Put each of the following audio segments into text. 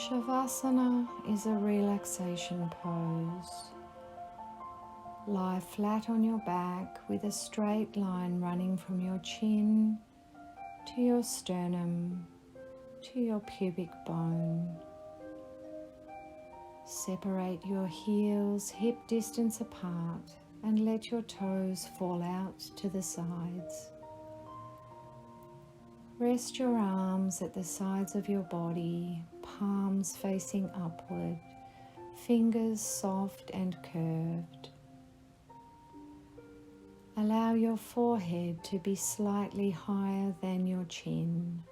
Shavasana is a relaxation pose. Lie flat on your back with a straight line running from your chin to your sternum to your pubic bone. Separate your heels hip distance apart and let your toes fall out to the sides. Rest your arms at the sides of your body, palms facing upward, fingers soft and curved. Allow your forehead to be slightly higher than your chin.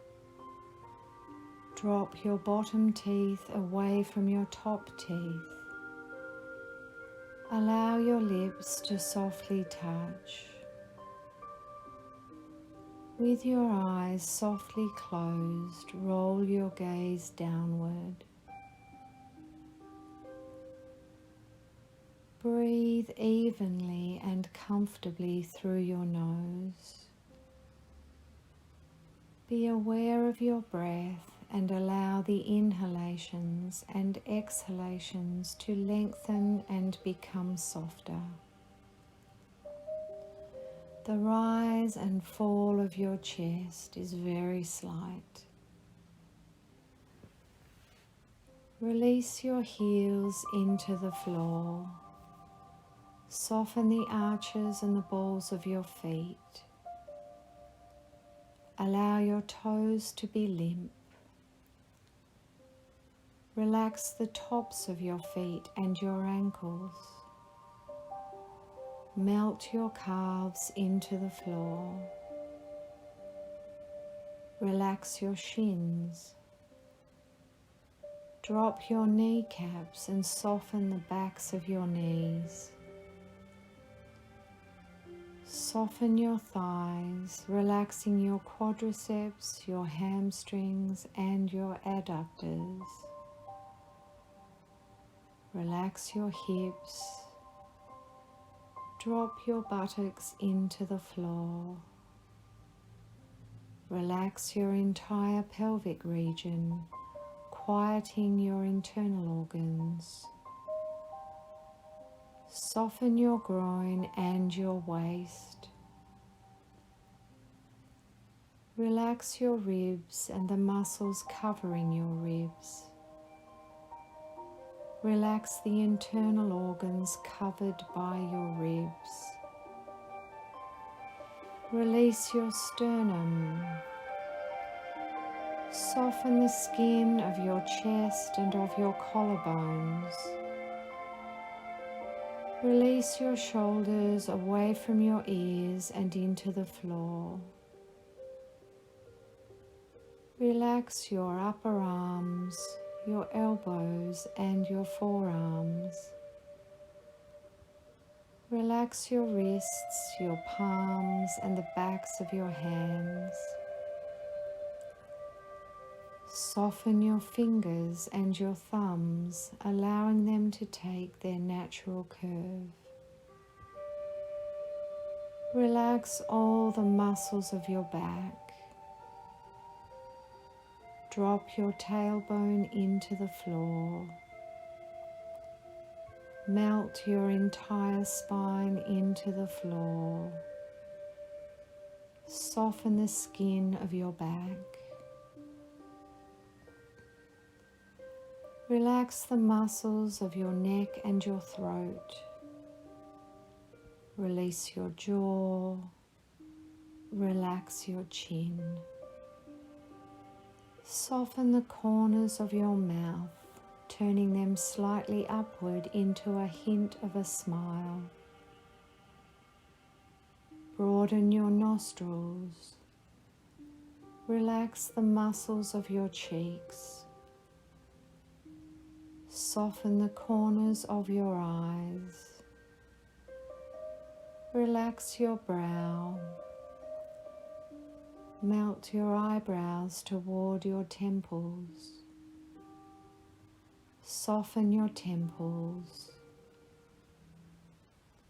Drop your bottom teeth away from your top teeth. Allow your lips to softly touch. With your eyes softly closed, roll your gaze downward. Breathe evenly and comfortably through your nose. Be aware of your breath and allow the inhalations and exhalations to lengthen and become softer. The rise and fall of your chest is very slight. Release your heels into the floor. Soften the arches and the balls of your feet. Allow your toes to be limp. Relax the tops of your feet and your ankles. Melt your calves into the floor. Relax your shins. Drop your kneecaps and soften the backs of your knees. Soften your thighs, relaxing your quadriceps, your hamstrings, and your adductors. Relax your hips. Drop your buttocks into the floor. Relax your entire pelvic region, quieting your internal organs. Soften your groin and your waist. Relax your ribs and the muscles covering your ribs. Relax the internal organs covered by your ribs. Release your sternum. Soften the skin of your chest and of your collarbones. Release your shoulders away from your ears and into the floor. Relax your upper arms, your elbows and your forearms. Relax your wrists, your palms and the backs of your hands. Soften your fingers and your thumbs, allowing them to take their natural curve. Relax all the muscles of your back. Drop your tailbone into the floor. Melt your entire spine into the floor. Soften the skin of your back. Relax the muscles of your neck and your throat. Release your jaw. Relax your chin. Soften the corners of your mouth, turning them slightly upward into a hint of a smile. Broaden your nostrils. Relax the muscles of your cheeks. Soften the corners of your eyes. Relax your brow. Melt your eyebrows toward your temples. Soften your temples.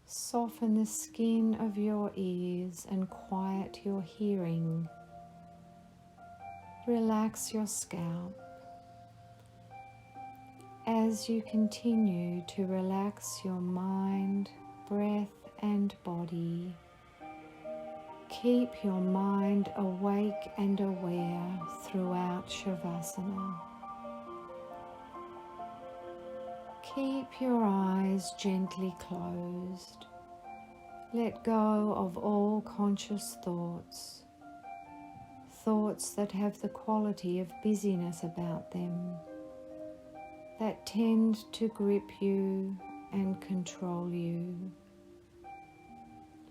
Soften the skin of your ears and quiet your hearing. Relax your scalp. As you continue to relax your mind, breath and body, keep your mind awake and aware throughout Shavasana. Keep your eyes gently closed. Let go of all conscious thoughts, thoughts that have the quality of busyness about them, that tend to grip you and control you.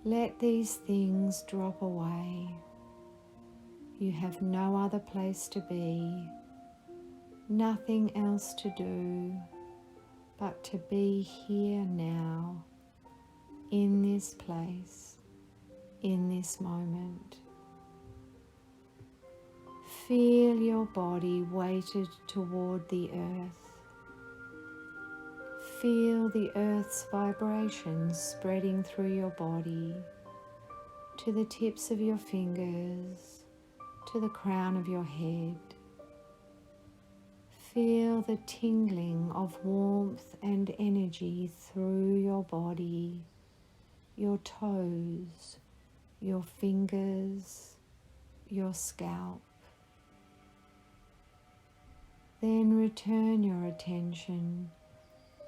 Let these things drop away. You have no other place to be, nothing else to do, but to be here now, in this place, in this moment. Feel your body weighted toward the earth. Feel the earth's vibrations spreading through your body, to the tips of your fingers, to the crown of your head. Feel the tingling of warmth and energy through your body, your toes, your fingers, your scalp. Then return your attention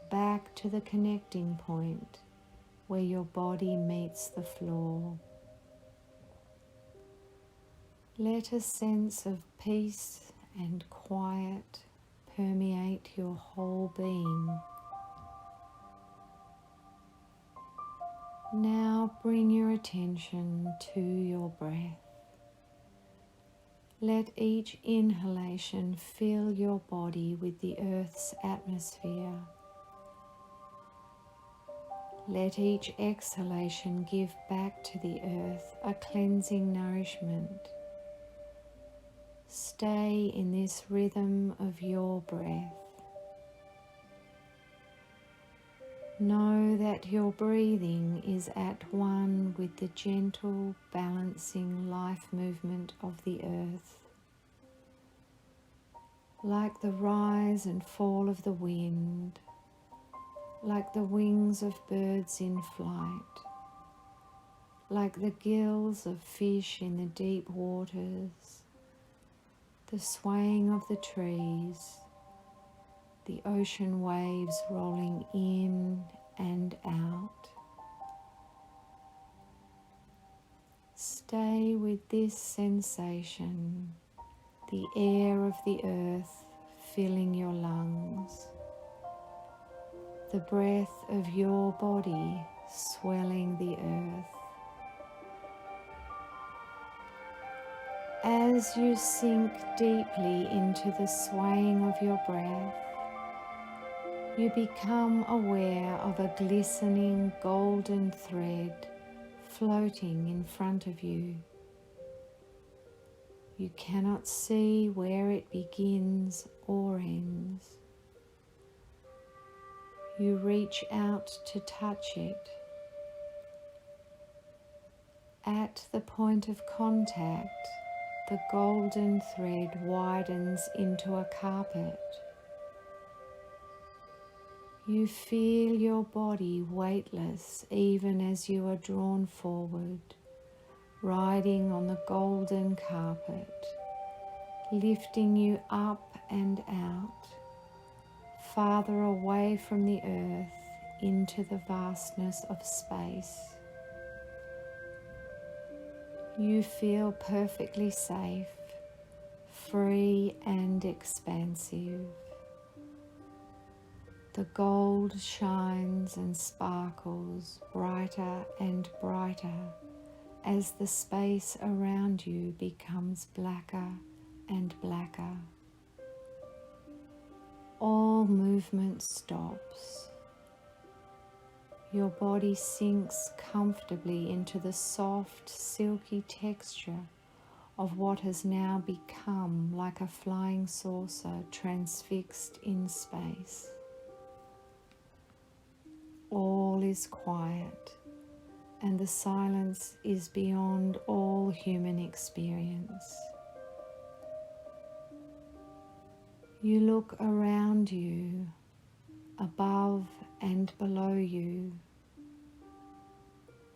back to the connecting point where your body meets the floor. Let a sense of peace and quiet permeate your whole being. Now bring your attention to your breath. Let each inhalation fill your body with the earth's atmosphere. Let each exhalation give back to the earth a cleansing nourishment. Stay in this rhythm of your breath. Know that your breathing is at one with the gentle, balancing life movement of the earth. Like the rise and fall of the wind, like the wings of birds in flight, like the gills of fish in the deep waters, the swaying of the trees, the ocean waves rolling in and out. Stay with this sensation, the air of the earth filling your lungs, the breath of your body swelling the earth. As you sink deeply into the swaying of your breath, you become aware of a glistening golden thread floating in front of you. You cannot see where it begins or ends. You reach out to touch it. At the point of contact, the golden thread widens into a carpet. You feel your body weightless even as you are drawn forward, riding on the golden carpet, lifting you up and out, farther away from the earth into the vastness of space. You feel perfectly safe, free and expansive. The gold shines and sparkles brighter and brighter as the space around you becomes blacker and blacker. All movement stops. Your body sinks comfortably into the soft, silky texture of what has now become like a flying saucer transfixed in space. All is quiet, and the silence is beyond all human experience. You look around you above and below you,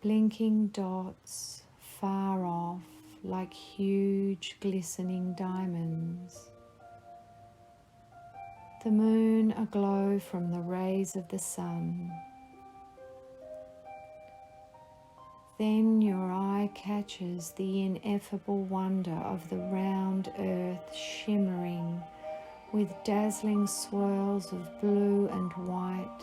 blinking dots far off like huge glistening diamonds. The moon aglow from the rays of the sun. Then your eye catches the ineffable wonder of the round earth shimmering with dazzling swirls of blue and white,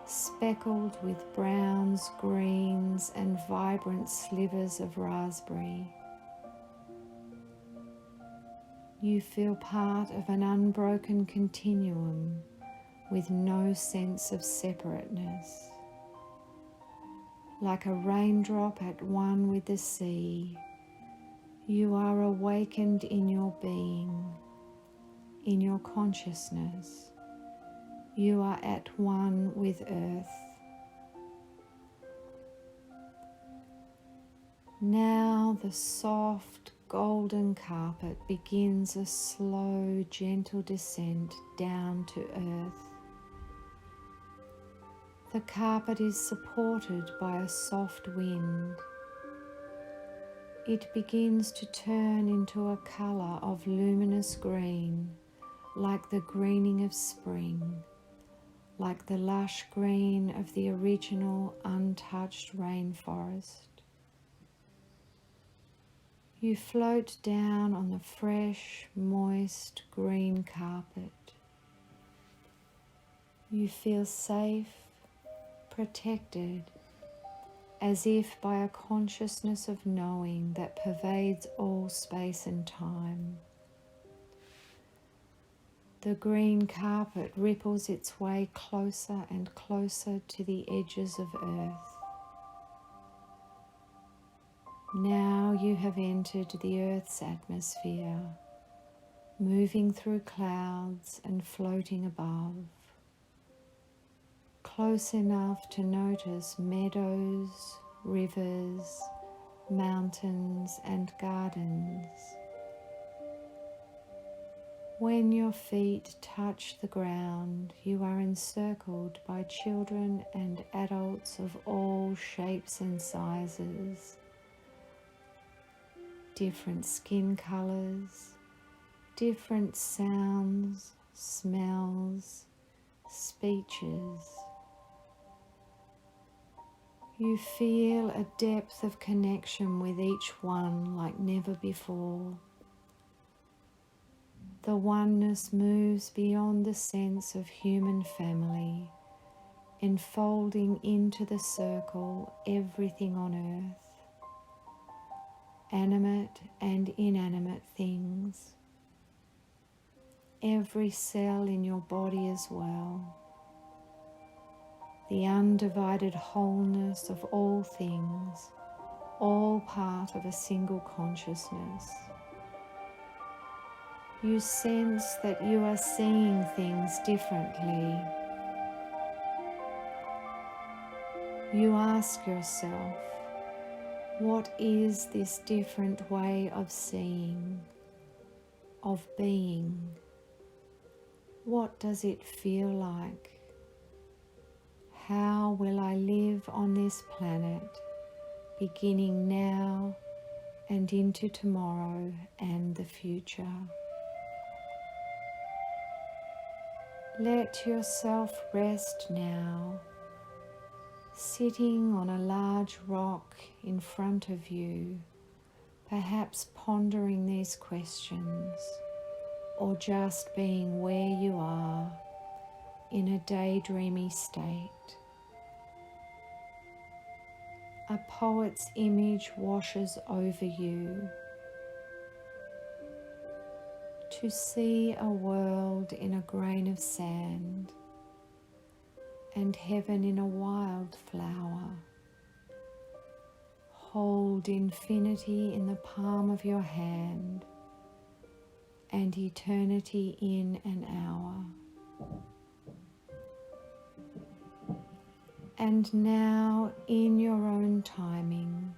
speckled with browns, greens, and vibrant slivers of raspberry. You feel part of an unbroken continuum with no sense of separateness. Like a raindrop at one with the sea, you are awakened in your being, in your consciousness. You are at one with earth. Now the soft golden carpet begins a slow, gentle descent down to earth. The carpet is supported by a soft wind. It begins to turn into a colour of luminous green, like the greening of spring, like the lush green of the original untouched rainforest. You float down on the fresh, moist, green carpet. You feel safe, protected, as if by a consciousness of knowing that pervades all space and time. The green carpet ripples its way closer and closer to the edges of earth. Now you have entered the earth's atmosphere, moving through clouds and floating above, close enough to notice meadows, rivers, mountains, and gardens. When your feet touch the ground, you are encircled by children and adults of all shapes and sizes, different skin colors, different sounds, smells, speeches. You feel a depth of connection with each one like never before. The oneness moves beyond the sense of human family, enfolding into the circle everything on earth, animate and inanimate things, every cell in your body as well, the undivided wholeness of all things, all part of a single consciousness. You sense that you are seeing things differently. You ask yourself, what is this different way of seeing, of being? What does it feel like? How will I live on this planet, beginning now and into tomorrow and the future? Let yourself rest now, sitting on a large rock in front of you, perhaps pondering these questions, or just being where you are in a daydreamy state. A poet's image washes over you. To see a world in a grain of sand and heaven in a wildflower. Hold infinity in the palm of your hand and eternity in an hour. And now, in your own timing,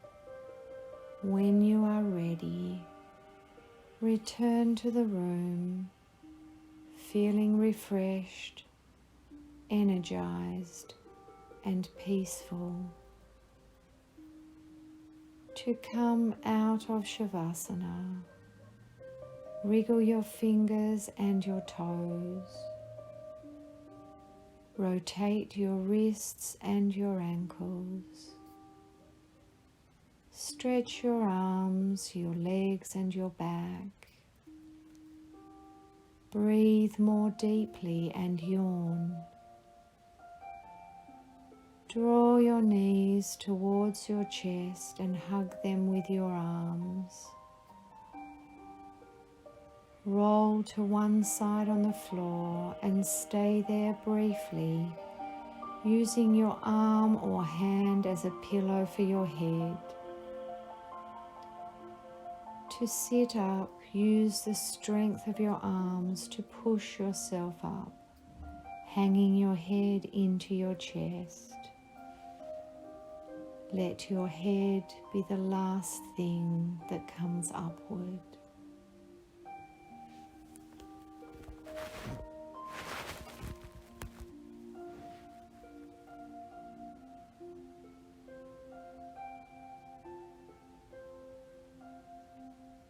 when you are ready, return to the room, feeling refreshed, energized and peaceful. To come out of Shavasana, wriggle your fingers and your toes. Rotate your wrists and your ankles. Stretch your arms, your legs and your back. Breathe more deeply and yawn. Draw your knees towards your chest and hug them with your arms. Roll to one side on the floor and stay there briefly, using your arm or hand as a pillow for your head. To sit up, use the strength of your arms to push yourself up, hanging your head into your chest. Let your head be the last thing that comes upward.